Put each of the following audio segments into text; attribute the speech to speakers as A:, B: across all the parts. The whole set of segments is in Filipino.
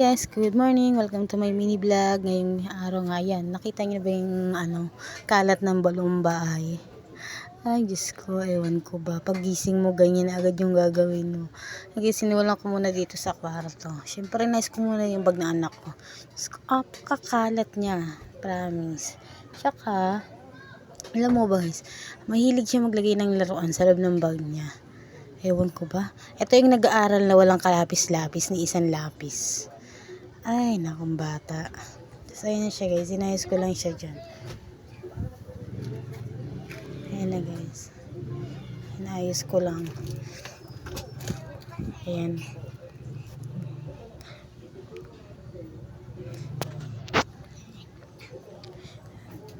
A: Guys, good morning. Welcome to my mini vlog. Ngayong araw nga yan. Nakita niyo ba yung kalat ng balumbaay? Ay, Diyos ko, ewan ko ba. Paggising mo, ganyan agad yung gagawin mo. Siniwalan ko muna dito sa kwarto. Siyempre, nice ko muna yung bag na anak ko. Diyos ko, kakalat niya. Promise. Tsaka, alam mo ba guys, mahilig siya maglagay ng laruan sa loob ng bag niya. Ewan ko ba. Ito yung nag-aaral na walang kalapis-lapis ni isang lapis. Ay, nakong bata. Tapos ayun na siya guys. Inayos ko lang siya dyan. Ayan na guys. Inayos ko lang. Ayan.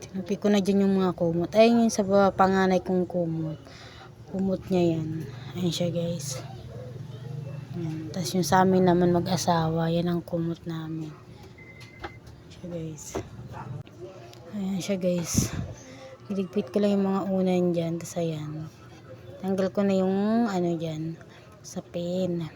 A: Tinupi ko na dyan yung mga kumot. Ayun yung sa panganay kong kumot. Kumot niya yan. Ayan siya guys. Ayan. Tapos yung sa amin naman mag-asawa. Yan ang kumot namin. Siya guys. Ayan siya guys. Iligpit ko lang yung mga unan dyan. Tapos ayan. Tanggal ko na yung dyan. Sa pin.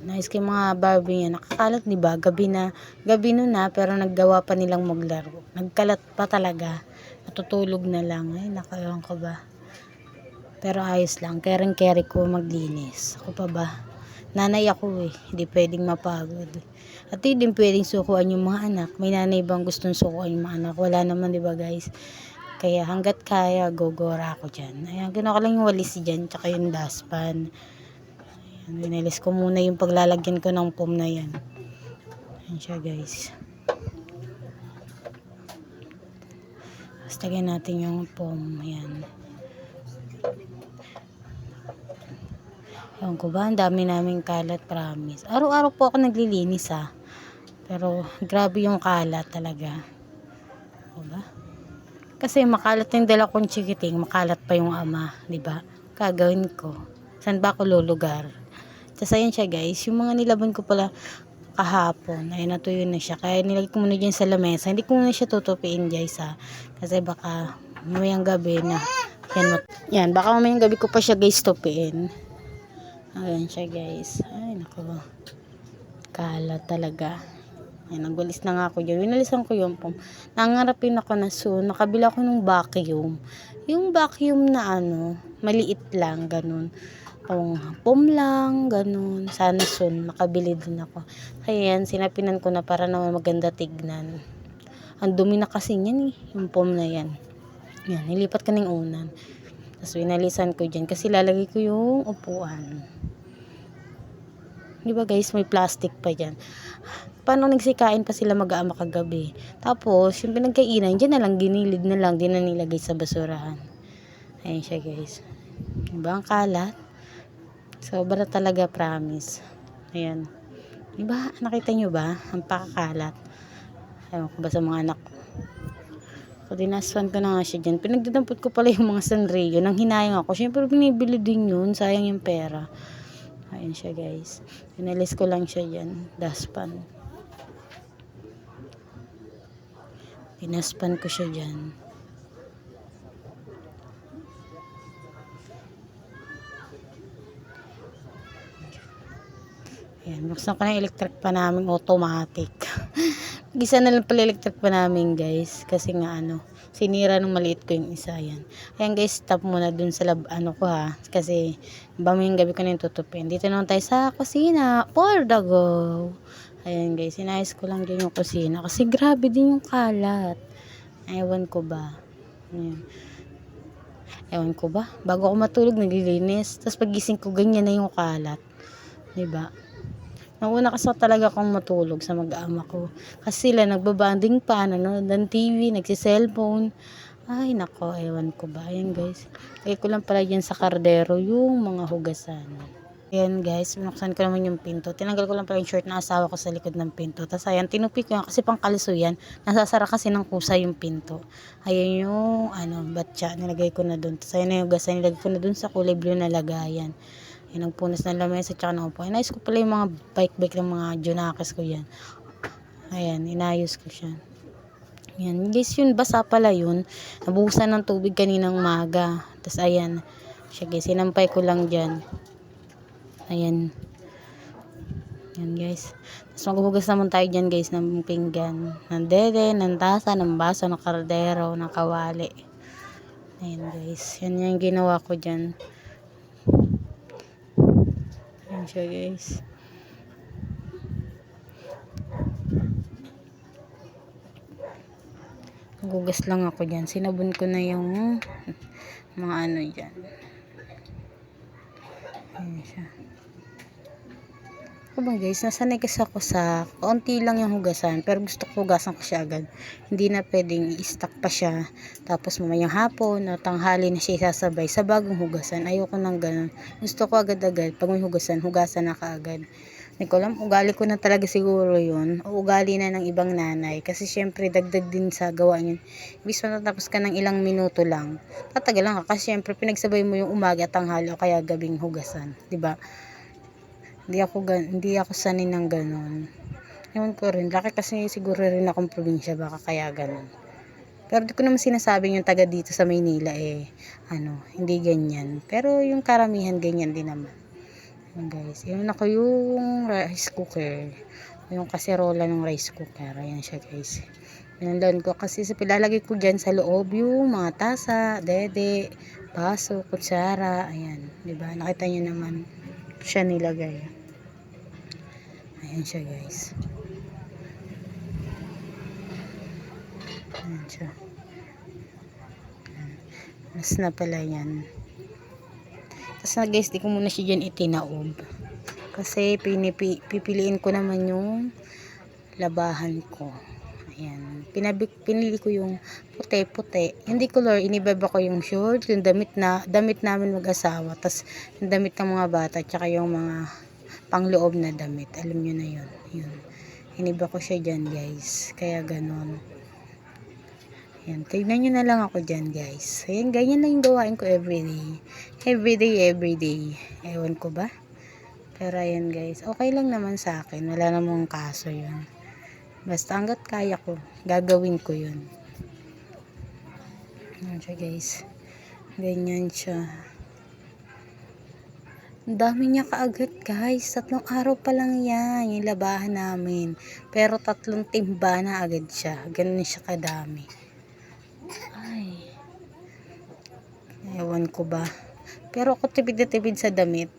A: Nice kay mga Barbie yan. Nakakalat diba? Gabi nun na. Pero naggawa pa nilang maglaro. Nagkalat pa talaga. Natutulog na lang. Ay, nakalang ko ba? Pero ayos lang. Carry ko maglinis. Ako pa ba? Nanay ako eh. Hindi pwedeng mapagod. At hindi pwedeng sukuan yung mga anak. May nanay bang gustong sukuan yung mga anak? Wala naman diba guys? Kaya hanggat kaya, gogora ako dyan. Ayan, gano'n ko lang yung walis dyan. Tsaka yung dustpan. Ayan, winalis ko muna yung paglalagyan ko ng foam na yan. Ayan siya guys. Tapos lagyan natin yung foam. Ayan. Ewan ko ba, ang dami naming kalat, promise. Araw-araw po ako naglilinis Pero grabe yung kalat talaga. Diba? Kasi makalat yung dala kong chikiting, makalat pa yung ama, 'di ba? Kagawin ko. Saan ba ako lulugar? Tapos ayan siya guys, yung mga nilaban ko pala kahapon, ay natuyo na siya. Kaya nilagay ko muna dyan sa lamesa. Hindi ko muna siya tutupiin guys Kasi baka mamayang gabi na. Yan, baka mamayang gabi ko pa siya guys tupiin. Ayan siya guys. Ay naku. Kalat talaga. Ayan, nagwalis na nga ako dyan. Winalisan ko yung foam. Nangarapin ako na soon. Nakabila ako ng vacuum. Yung vacuum na maliit lang, ganun. Foam lang, ganun. Sana soon, makabili din ako. Kaya yan, sinapinan ko na para naman maganda tignan. Ang dumi na kasi yan yung foam na yan. Yan, nilipat ka ng unan. Tapos winalisan ko dyan kasi lalagay ko yung upuan. Diba guys, may plastic pa dyan. Paano nagsikain pa sila mag-aama kagabi. Tapos, yung pinagkainan, dyan na lang, ginilid na lang, di na nilagay sa basurahan. Ayan siya guys. Diba ang kalat? Sobra talaga, promise. Ayan. Diba, nakita nyo ba? Ang pakakalat. Ewan ko ba sa mga anak ko. So, dinaswan ko na nga siya dyan. Pinagdadampot ko pala yung mga Sanrio. Nang hinayang ako. Siyempre, binibili din yun. Sayang yung pera. Ayan siya guys. Pinalis ko lang siya dyan. Dustpan. Dinaspan ko siya dyan. Ayan. Buksan ko na yung electric pa namin. Automatic. Gisa na lang pala electric pa namin guys. Kasi nga sinira nung maliit ko yung isa yan. Ayan guys, stop muna dun sa ko kasi bamayang gabi ko na yung tutupin. Dito naman tayo sa kusina for the go. Ayan guys, inayos ko lang din yung kusina kasi grabe din yung kalat. Ewan ko ba. Ayan. Ewan ko ba. Bago ako matulog naglilinis. Tapos pagising ko ganyan na yung kalat. Diba? Nauna kasi talaga akong matulog sa mag-ama ko. Kasi sila nagbabanding pa, nanonood ng TV, nagsi-cellphone. Ay, nako, ewan ko ba. Ayan guys. Lagay ko lang pala dyan sa kardero yung mga hugasan. Ayan guys, binuksan ko naman yung pinto. Tinanggal ko lang pala yung shirt na asawa ko sa likod ng pinto. Tapos ayan, tinupi ko yan kasi pang kalso yan. Nasasara kasi ng kusa yung pinto. Ayan yung batya, nilagay ko na dun. Tapos ayan na yung hugasan, nilagay ko na dun sa kulay blue na lagayan. Yan ang punas ng lamesa tsaka ng upo. Inayos ko pala yung mga bike ng mga Junakis ko yan. Ayan, inayos ko siya. Yan, guys, yun, basa pala yun. Nabuhusan ng tubig kaninang umaga. Tapos ayan, siya guys, sinampay ko lang dyan. Ayan. Yan guys. Tapos maghuhugas naman tayo dyan guys ng pinggan, ng dede, ng tasa, ng baso, ng kaldero, ng kawali. Ayan guys. Yan yung ginawa ko dyan. Ayan siya guys. Maghugas lang ako dyan. Sinabon ko na yung mga ano dyan. Ayan siya. Ako bang guys, nasanay kasi ako sa konti lang yung hugasan, pero gusto ko hugasan ko siya agad. Hindi na pwedeng i-stack pa siya, tapos mamayang hapon o tanghali na siya isasabay sa bagong hugasan. Ayoko nang ganun. Gusto ko agad-agad, pag may hugasan na kaagad. Hindi ko alam, ugali ko na talaga siguro yun, o ugali na ng ibang nanay, kasi syempre dagdag din sa gawa yun. Ibig matatapos ka ng ilang minuto lang, tatagal lang ka, kasi syempre pinagsabay mo yung umaga at tanghali o kaya gabing hugasan, 'di ba? Hindi ako sanay ng ganon. Ewan ko rin, laki kasi siguro rin akong probinsya, baka kaya ganon. Pero di ko naman sinasabing yung taga dito sa Maynila hindi ganyan. Pero yung karamihan ganyan din naman. Ayan guys, yun ako yung rice cooker. Yung kaserola ng rice cooker. Ayan siya guys. Pinandan ko kasi pilalagay ko dyan sa loob yung mga tasa, dede, baso, kutsara. Ayan, diba? Nakita nyo naman siya nilagay. Ayan siya guys. Ayan siya. Mas na pala yan. Tapos na guys, di ko muna siya dyan itinaob. Kasi pipiliin ko naman yung labahan ko. Ayan. Pinili ko yung puti-puti. Hindi color, inibaba ko yung short, yung damit namin mag-asawa. Tapos yung damit ng mga bata, tsaka yung mga pangloob na damit. Alam nyo na yun. Yun. Iniba ko siya dyan guys. Kaya ganon. Ayan. Tignan nyo na lang ako dyan guys. Ayan. Ganyan na yung gawain ko everyday. Everyday. Ewan ko ba? Pero ayan guys. Okay lang naman sa akin. Wala namang kaso yun. Basta hanggat kaya ko, gagawin ko yun. Ayan siya guys. Ganyan siya. Ang dami niya kaagad guys. 3 araw pa lang yan. Yung labahan namin. Pero 3 timba na agad siya. Ganun siya kadami. Ay. Ewan ko ba. Pero ako tipid na tipid sa damit.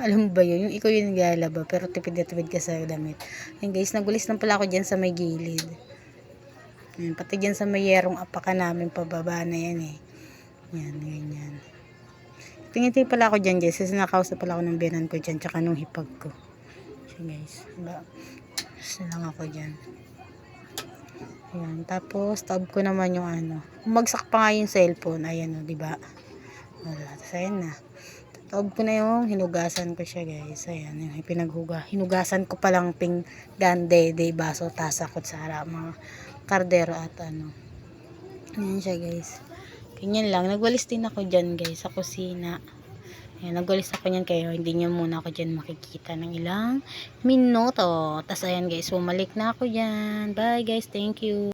A: Alam mo ba yun? Yung ikaw yung naglalaba. Pero tipid na tipid ka sa damit. Ayan guys. Nagulis lang pala ako dyan sa may gilid. Ayan, pati dyan sa may yerong apaka namin pababa na yan eh. Yan, ganyan. Tingin-tingin pala ako dyan guys, kasi nakausap pala ako ng biyanan ko dyan, tsaka nung hipag ko. So guys, basta lang ako dyan. Ayan, tapos taob ko naman yung umagsak pa nga yung cellphone, ayan o, diba? Wala, tapos ayan na. Taob ko na yung hinugasan ko siya guys, ayan, yung hinugasan ko palang pinggan, dede, baso, tasa, kutsara, mga kardero at ayan siya guys. Ganyan lang. Nagwalis din ako dyan guys sa kusina. Ayan, nagwalis ako nyan kayo. Hindi nyo muna ako dyan makikita ng ilang minuto. Tapos ayan guys, bumalik na ako dyan. Bye guys, thank you.